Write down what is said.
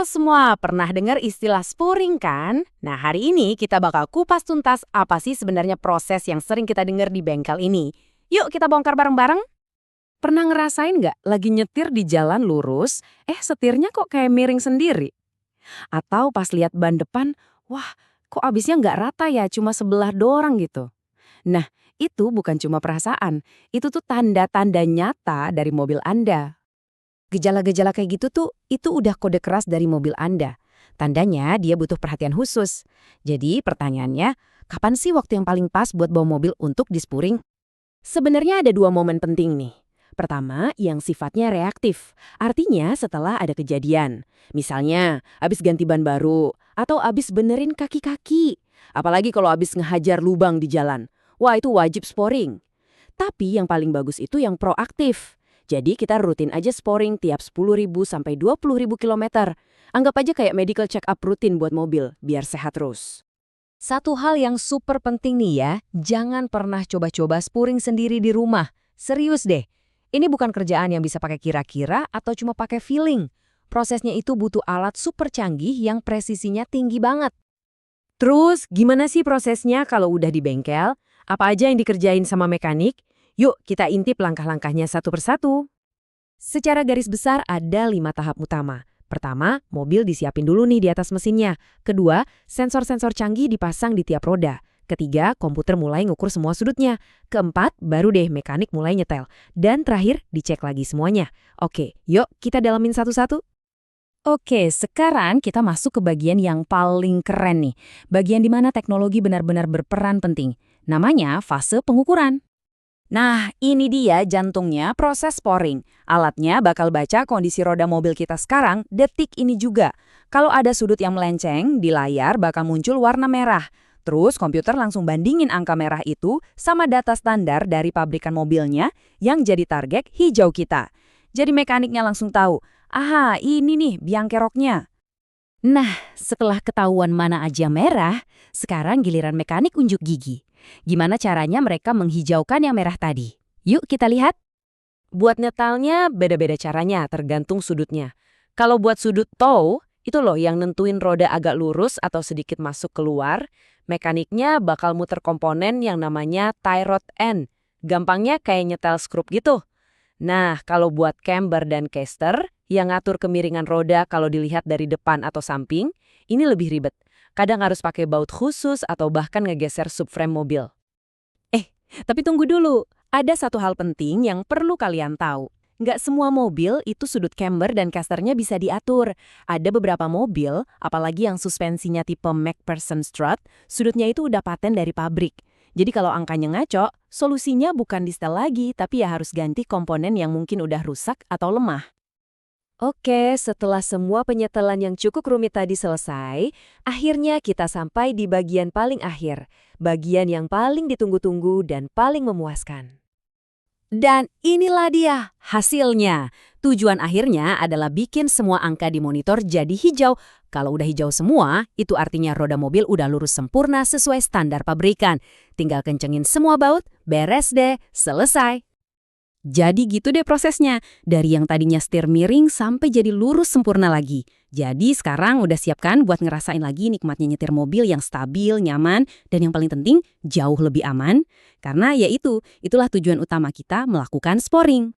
Halo semua, pernah dengar istilah sporing kan? Nah, hari ini kita bakal kupas tuntas apa sih sebenarnya proses yang sering kita dengar di bengkel ini. Yuk kita bongkar bareng-bareng. Pernah ngerasain nggak lagi nyetir di jalan lurus, setirnya kok kayak miring sendiri? Atau pas lihat ban depan, wah kok abisnya nggak rata ya, cuma sebelah doang gitu. Nah, itu bukan cuma perasaan, itu tuh tanda-tanda nyata dari mobil Anda. Gejala-gejala kayak gitu tuh, itu udah kode keras dari mobil Anda. Tandanya dia butuh perhatian khusus. Jadi pertanyaannya, kapan sih waktu yang paling pas buat bawa mobil untuk dispuring? Sebenarnya ada dua momen penting nih. Pertama, yang sifatnya reaktif. Artinya setelah ada kejadian. Misalnya, abis ganti ban baru, atau abis benerin kaki-kaki. Apalagi kalau abis ngehajar lubang di jalan. Wah, itu wajib sporing. Tapi yang paling bagus itu yang proaktif. Jadi kita rutin aja sporing tiap 10.000 sampai 20.000 kilometer. Anggap aja kayak medical check up rutin buat mobil, biar sehat terus. Satu hal yang super penting nih ya, jangan pernah coba-coba sporing sendiri di rumah. Serius deh, ini bukan kerjaan yang bisa pakai kira-kira atau cuma pakai feeling. Prosesnya itu butuh alat super canggih yang presisinya tinggi banget. Terus, gimana sih prosesnya kalau udah di bengkel? Apa aja yang dikerjain sama mekanik? Yuk, kita intip langkah-langkahnya satu persatu. Secara garis besar ada 5 tahap utama. Pertama, mobil disiapin dulu nih di atas mesinnya. Kedua, sensor-sensor canggih dipasang di tiap roda. Ketiga, komputer mulai ngukur semua sudutnya. Keempat, baru deh mekanik mulai nyetel. Dan terakhir, dicek lagi semuanya. Oke, yuk kita dalamin satu-satu. Oke, sekarang kita masuk ke bagian yang paling keren nih. Bagian di mana teknologi benar-benar berperan penting. Namanya fase pengukuran. Nah, ini dia jantungnya proses sporing. Alatnya bakal baca kondisi roda mobil kita sekarang detik ini juga. Kalau ada sudut yang melenceng, di layar bakal muncul warna merah. Terus komputer langsung bandingin angka merah itu sama data standar dari pabrikan mobilnya yang jadi target hijau kita. Jadi mekaniknya langsung tahu, aha ini nih biang keroknya. Nah, setelah ketahuan mana aja merah, sekarang giliran mekanik unjuk gigi. Gimana caranya mereka menghijaukan yang merah tadi? Yuk kita lihat. Buat nyetalnya beda-beda caranya tergantung sudutnya. Kalau buat sudut tow, itu loh yang nentuin roda agak lurus atau sedikit masuk keluar, mekaniknya bakal muter komponen yang namanya tie rod end. Gampangnya kayak nyetel skrup gitu. Nah, kalau buat camber dan caster, yang ngatur kemiringan roda kalau dilihat dari depan atau samping, ini lebih ribet. Kadang harus pakai baut khusus atau bahkan ngegeser subframe mobil. Tapi tunggu dulu. Ada satu hal penting yang perlu kalian tahu. Nggak semua mobil itu sudut camber dan casternya bisa diatur. Ada beberapa mobil, apalagi yang suspensinya tipe MacPherson strut, sudutnya itu udah paten dari pabrik. Jadi kalau angkanya ngaco, solusinya bukan di setel lagi, tapi ya harus ganti komponen yang mungkin udah rusak atau lemah. Oke, setelah semua penyetelan yang cukup rumit tadi selesai, akhirnya kita sampai di bagian paling akhir. Bagian yang paling ditunggu-tunggu dan paling memuaskan. Dan inilah dia hasilnya. Tujuan akhirnya adalah bikin semua angka di monitor jadi hijau. Kalau udah hijau semua, itu artinya roda mobil udah lurus sempurna sesuai standar pabrikan. Tinggal kencengin semua baut, beres deh, selesai. Jadi gitu deh prosesnya, dari yang tadinya setir miring sampai jadi lurus sempurna lagi. Jadi sekarang udah siapkan buat ngerasain lagi nikmatnya nyetir mobil yang stabil, nyaman, dan yang paling penting jauh lebih aman. Karena ya itulah tujuan utama kita melakukan sporing.